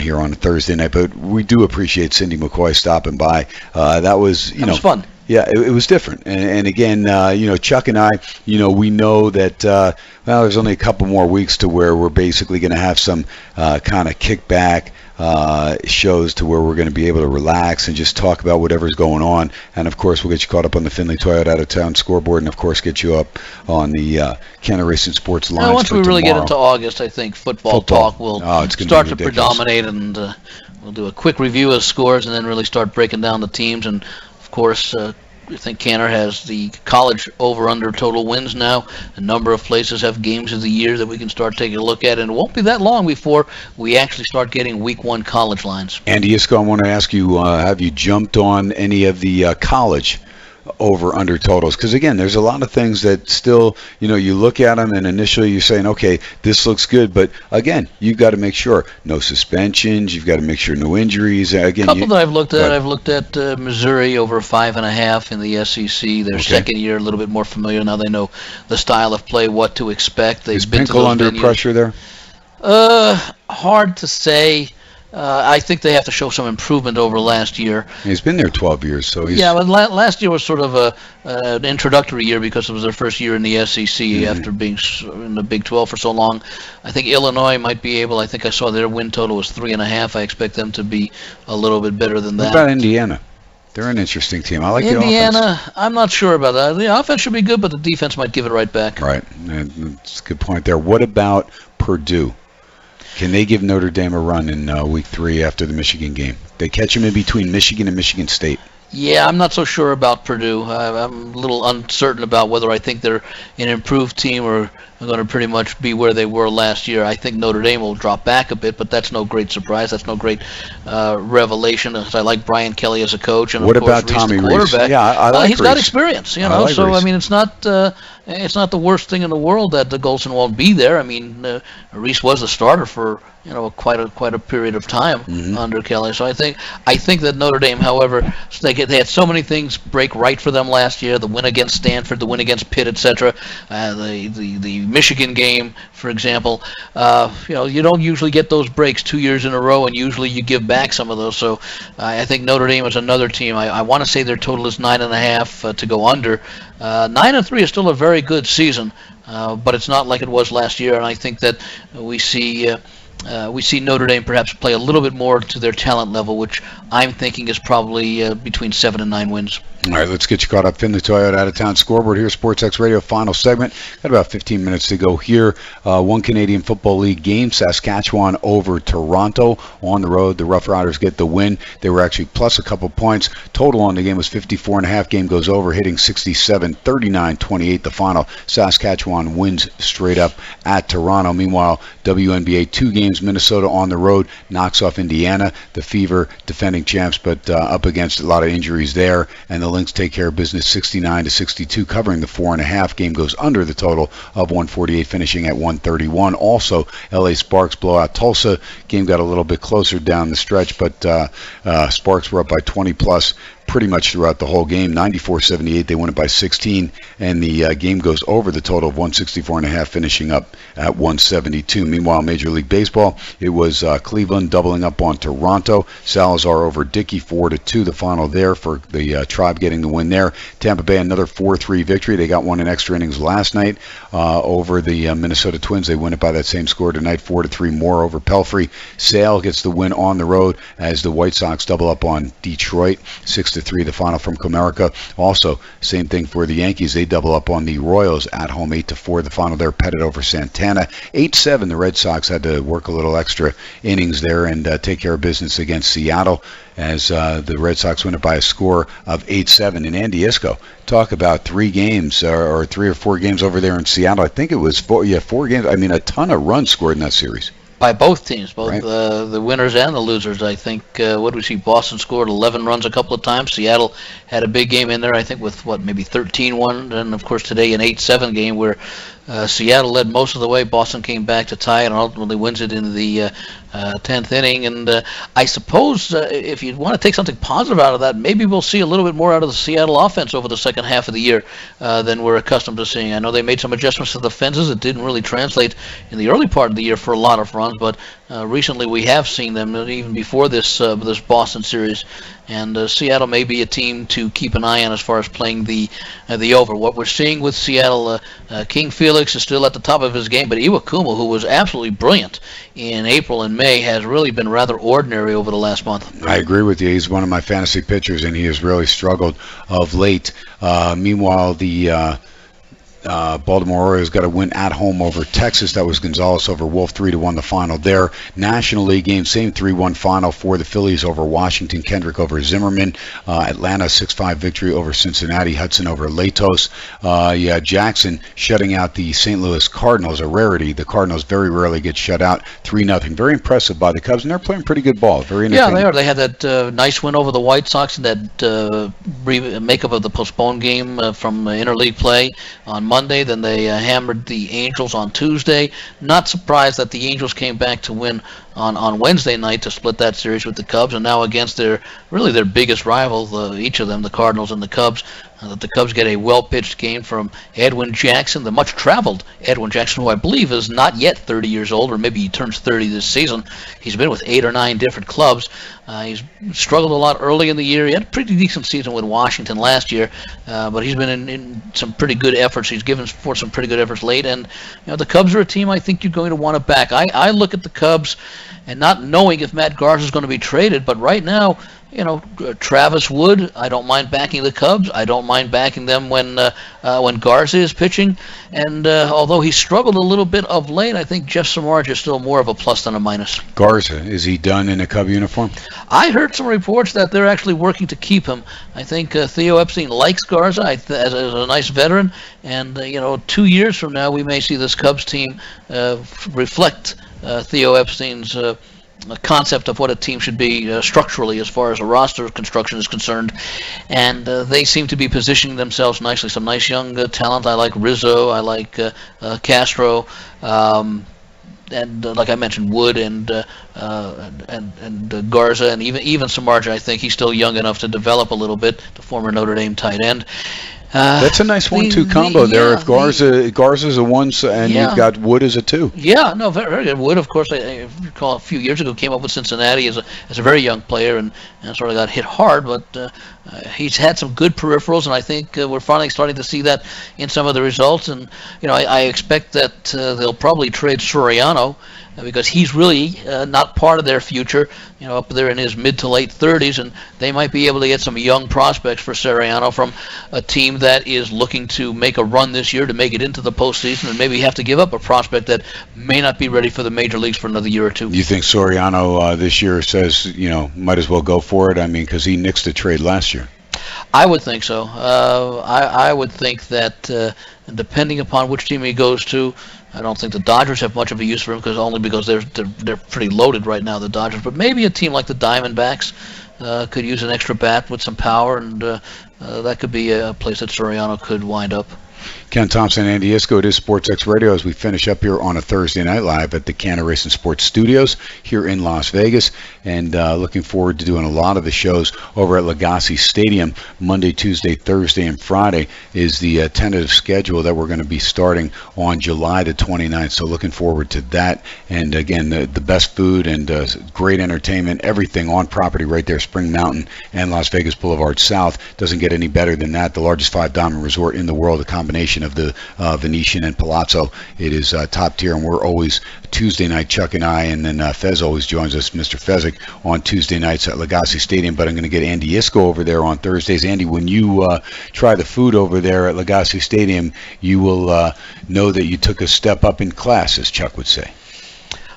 here on a Thursday night. But we do appreciate Cindy McCoy stopping by. That was, That was fun. Yeah, it was different. And again, Chuck and I, we know that, there's only a couple more weeks to where we're basically going to have some kind of kickback shows to where we're going to be able to relax and just talk about whatever's going on. And, of course, we'll get you caught up on the Findlay Toyota out-of-town scoreboard and, of course, get you up on the Canada Racing Sports lines. Now, once we really get into August, I think football talk will start to predominate, and we'll do a quick review of scores and then really start breaking down the teams. And, of course, I think Canner has the college over-under total wins now. A number of places have games of the year that we can start taking a look at, and it won't be that long before we actually start getting Week 1 college lines. Andy Isko, I want to ask you, have you jumped on any of the college over-under totals? Because, again, there's a lot of things that still, you look at them and initially you're saying, okay, this looks good. But, again, you've got to make sure no suspensions. You've got to make sure no injuries. Again, a couple that I've looked at. I've looked at Missouri over 5.5 in the SEC. Their second year, a little bit more familiar. Now they know the style of play, what to expect. They've Is been Pinkel under pressure there? Hard to say. I think they have to show some improvement over last year. He's been there 12 years, so he's... Yeah, but last year was sort of an introductory year because it was their first year in the SEC after being in the Big 12 for so long. I think Illinois might be able. I think I saw their win total was 3.5. I expect them to be a little bit better than that. What about Indiana? They're an interesting team. I like Indiana, the offense. I'm not sure about that. The offense should be good, but the defense might give it right back. Right. That's a good point there. What about Purdue? Can they give Notre Dame a run in Week 3 after the Michigan game? They catch them in between Michigan and Michigan State. Yeah, I'm not so sure about Purdue. I'm a little uncertain about whether I think they're an improved team or are going to pretty much be where they were last year. I think Notre Dame will drop back a bit, but that's no great surprise. That's no great revelation. I like Brian Kelly as a coach, and what of course, about Tommy Reese, the quarterback. Reese? Yeah, I like he's Reese. got experience, I like so Reese. I mean, it's not the worst thing in the world that the Golson won't be there. I mean, Reese was the starter for quite a period of time under Kelly. So I think that Notre Dame, however, they had so many things break right for them last year. The win against Stanford, the win against Pitt, etc. The Michigan game, for example. You don't usually get those breaks 2 years in a row, and usually you give back some of those. So I think Notre Dame is another team. I want to say their total is 9.5 to go under. 9-3 is still a very good season, but it's not like it was last year. And I think that we see Notre Dame perhaps play a little bit more to their talent level, which I'm thinking is probably between 7 and 9 wins. All right, let's get you caught up. Findlay Toyota out-of-town scoreboard here, SportsX Radio, final segment. Got about 15 minutes to go here. One Canadian Football League game, Saskatchewan over Toronto on the road. The Rough Riders get the win. They were actually plus a couple points. Total on the game was 54.5. Game goes over, hitting 67, 39-28 the final. Saskatchewan wins straight up at Toronto. Meanwhile, WNBA 2 games, Minnesota on the road, knocks off Indiana. The Fever, defending champs, but up against a lot of injuries there. And the Lynx take care of business 69-62, covering the 4.5. Game goes under the total of 148, finishing at 131. Also, LA Sparks blow out Tulsa. Game got a little bit closer down the stretch, but Sparks were up by 20-plus pretty much throughout the whole game. 94-78, they won it by 16, and the game goes over the total of 164.5, finishing up at 172. Meanwhile, Major League Baseball, it was Cleveland doubling up on Toronto. Salazar over Dickey, 4-2, the final there for the Tribe getting the win there. Tampa Bay, another 4-3 victory. They got one in extra innings last night over the Minnesota Twins. They win it by that same score tonight, 4-3 more over Pelfrey. Sale gets the win on the road as the White Sox double up on Detroit, 6-3 the final from Comerica. Also, same thing for the Yankees. They double up on the Royals at home, 8-4 the final there, Pettit over Santana. 8-7, the Red Sox had to work a little extra innings there and take care of business against Seattle as the Red Sox win it by a score of 8-7. And Andy Isko, talk about 3 games or 3 or 4 games over there in Seattle. I think it was 4 games. I mean, a ton of runs scored in that series. By both teams, both right. The winners and the losers. I think, what did we see? Boston scored 11 runs a couple of times. Seattle had a big game in there, I think, with, maybe 13-1. And, of course, today an 8-7 game where Seattle led most of the way. Boston came back to tie it and ultimately wins it in the 10th inning. And I suppose if you want to take something positive out of that, maybe we'll see a little bit more out of the Seattle offense over the second half of the year than we're accustomed to seeing. I know they made some adjustments to the fences. It didn't really translate in the early part of the year for a lot of runs, but recently we have seen them, even before this Boston series. And Seattle may be a team to keep an eye on as far as playing the over. What we're seeing with Seattle, King Felix is still at the top of his game, but Iwakuma, who was absolutely brilliant in April and May, has really been rather ordinary over the last month. I agree with you. He's one of my fantasy pitchers, and he has really struggled of late. Meanwhile, the Baltimore Orioles got a win at home over Texas. That was Gonzalez over Wolf, 3-1 the final there. National League game, same 3-1 final for the Phillies over Washington. Kendrick over Zimmerman. Atlanta 6-5 victory over Cincinnati. Hudson over Latos. Jackson shutting out the St. Louis Cardinals, a rarity. The Cardinals very rarely get shut out. 3-0. Very impressive by the Cubs, and they're playing pretty good ball. Very entertaining. Yeah, they are. They had that nice win over the White Sox in that makeup of the postponed game from interleague play on Monday. Then they hammered the Angels on Tuesday. Not surprised that the Angels came back to win on Wednesday night to split that series with the Cubs, and now against their biggest rivals, each of them, the Cardinals and the Cubs. The Cubs get a well-pitched game from Edwin Jackson, the much-traveled Edwin Jackson, who I believe is not yet 30 years old, or maybe he turns 30 this season. He's been with 8 or 9 different clubs. He's struggled a lot early in the year. He had a pretty decent season with Washington last year, but he's been in some pretty good efforts. He's given forth some pretty good efforts late, and the Cubs are a team I think you're going to want to back. I look at the Cubs and not knowing if Matt Garza is going to be traded, but right now, Travis Wood, I don't mind backing the Cubs. I don't mind backing them when Garza is pitching. And although he struggled a little bit of late, I think Jeff Samardzija is still more of a plus than a minus. Garza, is he done in a Cub uniform? I heard some reports that they're actually working to keep him. I think Theo Epstein likes Garza as a nice veteran. And, 2 years from now, we may see this Cubs team reflect Theo Epstein's concept of what a team should be structurally as far as a roster construction is concerned, and they seem to be positioning themselves nicely. Some nice young talent. I like Rizzo. I like Castro, and like I mentioned, Wood and Garza, and even Samardzija. I think he's still young enough to develop a little bit. The former Notre Dame tight end. That's a nice 1-2 combo there. If Garza's a 1 and you've got Wood as a 2. Yeah, no, very, very good. Wood, of course, I recall a few years ago came up with Cincinnati as a very young player and sort of got hit hard, but he's had some good peripherals, and I think we're finally starting to see that in some of the results. And I expect that they'll probably trade Soriano, because he's really not part of their future, up there in his mid to late 30s, and they might be able to get some young prospects for Soriano from a team that is looking to make a run this year to make it into the postseason, and maybe have to give up a prospect that may not be ready for the major leagues for another year or two. You think Soriano this year says, might as well go for it? I mean, because he nixed a trade last year. I would think so. I would think that depending upon which team he goes to, I don't think the Dodgers have much of a use for him because they're pretty loaded right now, the Dodgers. But maybe a team like the Diamondbacks could use an extra bat with some power, and that could be a place that Soriano could wind up. Ken Thompson, Andy Iskoe, it is SportsX Radio as we finish up here on a Thursday night live at the Canna Racing Sports Studios here in Las Vegas, and looking forward to doing a lot of the shows over at Legacy Stadium. Monday, Tuesday, Thursday, and Friday is the tentative schedule that we're going to be starting on July the 29th, so looking forward to that. And again, the best food and great entertainment, everything on property right there, Spring Mountain and Las Vegas Boulevard South. Doesn't get any better than that. The largest 5-diamond resort in the world, a combination of the Venetian and Palazzo. It is top tier, and we're always Tuesday night, Chuck and I, and then Fez always joins us, Mr. Fezzik, on Tuesday nights at Legacy Stadium. But I'm going to get Andy Iskoe over there on Thursdays. Andy, when you try the food over there at Legacy Stadium, you will know that you took a step up in class, as Chuck would say.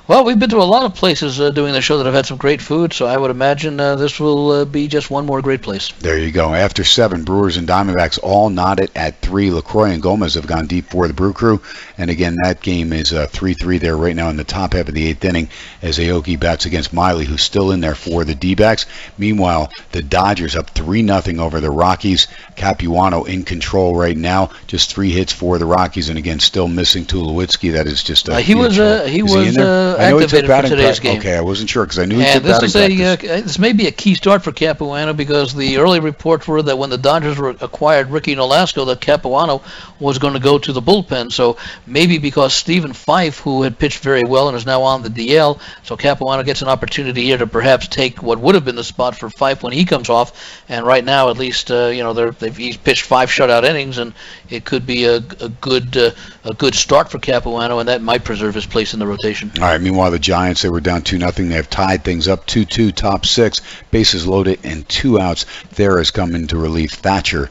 Well, we've been to a lot of places doing the show that have had some great food, so I would imagine this will be just one more great place. There you go. After 7, Brewers and Diamondbacks all knotted at 3. LaCroix and Gomez have gone deep for the Brew Crew. And again, that game is 3-3 there right now in the top half of the 8th inning as Aoki bats against Miley, who's still in there for the D-backs. Meanwhile, the Dodgers up 3-0 over the Rockies. Capuano in control right now. Just 3 hits for the Rockies, and again, still missing Tulowitzki. That is just a he was activated for today's game. Okay, I wasn't sure because I knew he took batting practice. This may be a key start for Capuano because the early reports were that when the Dodgers acquired Ricky Nolasco, that Capuano was going to go to the bullpen. So maybe because Stephen Fife, who had pitched very well and is now on the DL, so Capuano gets an opportunity here to perhaps take what would have been the spot for Fife when he comes off. And right now, at least, he's pitched 5 shutout innings, and it could be a good start for Capuano, and that might preserve his place in the rotation. All right. Meanwhile, the Giants, they were down 2-0. They have tied things up 2-2, top 6, bases loaded and 2 outs. There has come into relief Thatcher.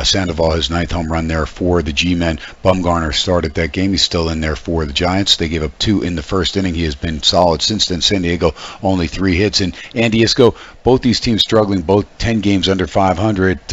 Sandoval, his 9th home run there for the G-men. Bumgarner started that game. He's still in there for the Giants. They gave up 2 in the first inning. He has been solid since then. San Diego only 3 hits. And Andy Isco, both these teams struggling, both 10 games under 500,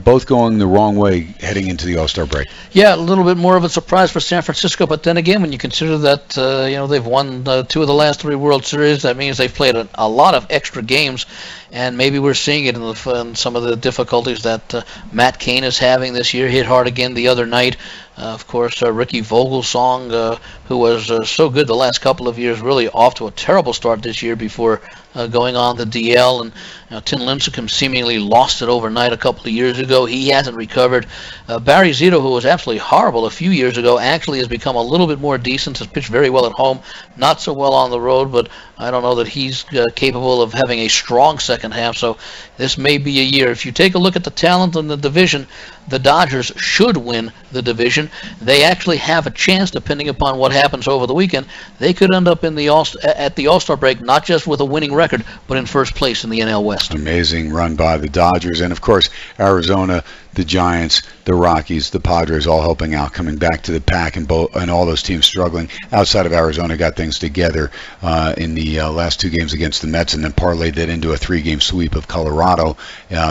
both going the wrong way heading into the All-Star break. Yeah, a little bit more of a surprise for San Francisco, but then again, when you consider that they've won 2 of the last 3 World Series, that means they've played a lot of extra games, and maybe we're seeing it in some of the difficulties that Matt Cain is having this year. Hit hard again the other night. Of course, Ricky Vogelsong, who was so good the last couple of years, really off to a terrible start this year before going on the DL. And Tim Lincecum seemingly lost it overnight a couple of years ago. He hasn't recovered. Barry Zito, who was absolutely horrible a few years ago, actually has become a little bit more decent, has pitched very well at home, not so well on the road, but I don't know that he's capable of having a strong second half, so this may be a year. If you take a look at the talent in the division, the Dodgers should win the division. They actually have a chance, depending upon what happens over the weekend. They could end up at the All-Star break, not just with a winning record, but in first place in the NL West. Amazing run by the Dodgers. And, of course, Arizona, the Giants, the Rockies, the Padres all helping out, coming back to the pack, and all those teams struggling. Outside of Arizona, got things together in the last 2 games against the Mets, and then parlayed that into a 3-game sweep of Colorado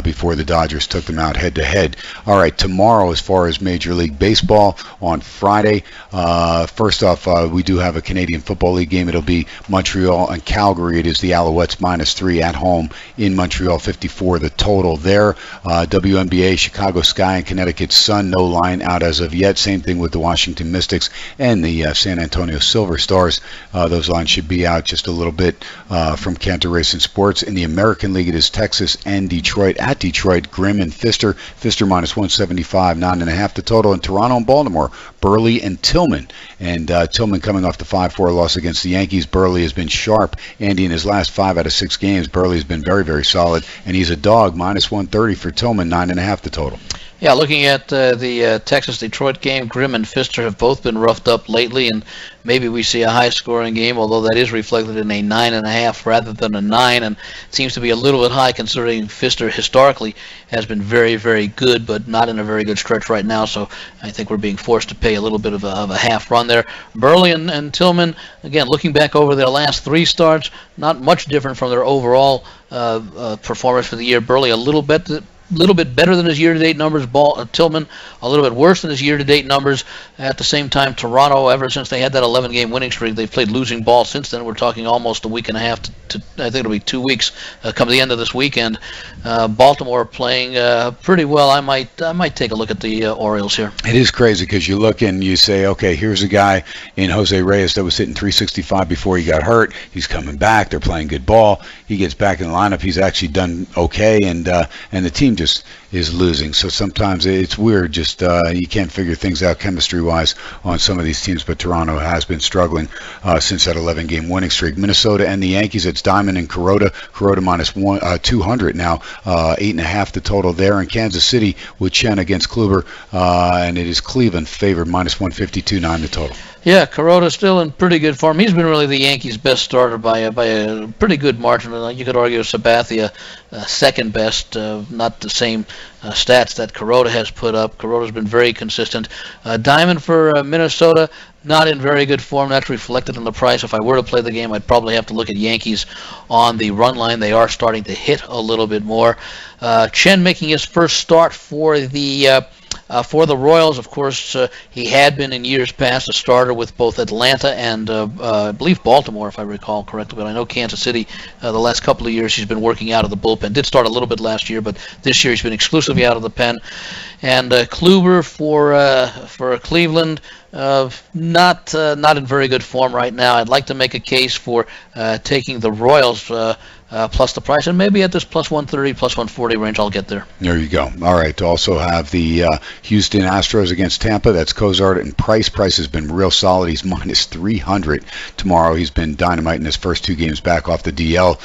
before the Dodgers took them out head-to-head. All right, tomorrow, as far as Major League Baseball, on Friday, first off, we do have a Canadian Football League game. It'll be Montreal and Calgary. It is the Alouettes -3 at home in Montreal, 54 the total there. WNBA, Chicago Sky and Connecticut Sun, no line out as of yet. Same thing with the Washington Mystics and the San Antonio Silver Stars. Those lines should be out just a little bit from Cantor Racing Sports. In the American League, it is Texas and Detroit. At Detroit, Grimm and Pfister. Pfister -175, 9.5 the total. In Toronto and Baltimore, Burley and Tillman. And Tillman coming off the 5-4 loss against the Yankees. Burley has been sharp. Andy, in his last 5 out of 6 games, Burley has been very, very solid. And he's a dog, -130 for Tillman, 9.5 the total. Yeah, looking at the Texas-Detroit game, Grimm and Pfister have both been roughed up lately, and maybe we see a high-scoring game, although that is reflected in a 9.5 rather than a 9, and it seems to be a little bit high considering Pfister historically has been very, very good, but not in a very good stretch right now, so I think we're being forced to pay a little bit of a half run there. Burley and Tillman, again, looking back over their last 3 starts, not much different from their overall performance for the year. Burley a little bit better than his year-to-date numbers. Tillman a little bit worse than his year-to-date numbers. At the same time, Toronto, ever since they had that 11-game winning streak, they've played losing ball since then. We're talking almost a week and a half to I think it'll be 2 weeks come the end of this weekend. Baltimore playing pretty well. I might take a look at the Orioles here. It is crazy because you look and you say, okay, here's a guy in Jose Reyes that was hitting .365 before he got hurt. He's coming back. They're playing good ball. He gets back in the lineup. He's actually done okay, and the team just is losing. So sometimes it's weird. Just you can't figure things out chemistry-wise on some of these teams. But Toronto has been struggling since that 11-game winning streak. Minnesota and the Yankees. It's Diamond and Kuroda. Kuroda -200 now, 8.5 the total there. In Kansas City with Chen against Kluber, and it is Cleveland favored -152, 9 the total. Yeah, Kuroda's still in pretty good form. He's been really the Yankees' best starter by a pretty good margin. You could argue Sabathia second best, not the same stats that Kuroda has put up. Kuroda's been very consistent. Diamond for Minnesota, not in very good form. That's reflected in the price. If I were to play the game, I'd probably have to look at Yankees on the run line. They are starting to hit a little bit more. Chen making his first start for the Royals. Of course, he had been in years past a starter with both Atlanta and I believe Baltimore, if I recall correctly. But I know Kansas City, the last couple of years, he's been working out of the bullpen. Did start a little bit last year, but this year he's been exclusively out of the pen. And Kluber for Cleveland, not in very good form right now. I'd like to make a case for taking the Royals plus the price, and maybe at this plus 130, plus 140 range, I'll get there. There you go. All right. To also have the Houston Astros against Tampa. That's Cozart and Price. Price has been real solid. He's minus 300 tomorrow. He's been dynamite in his first two games back off the DL.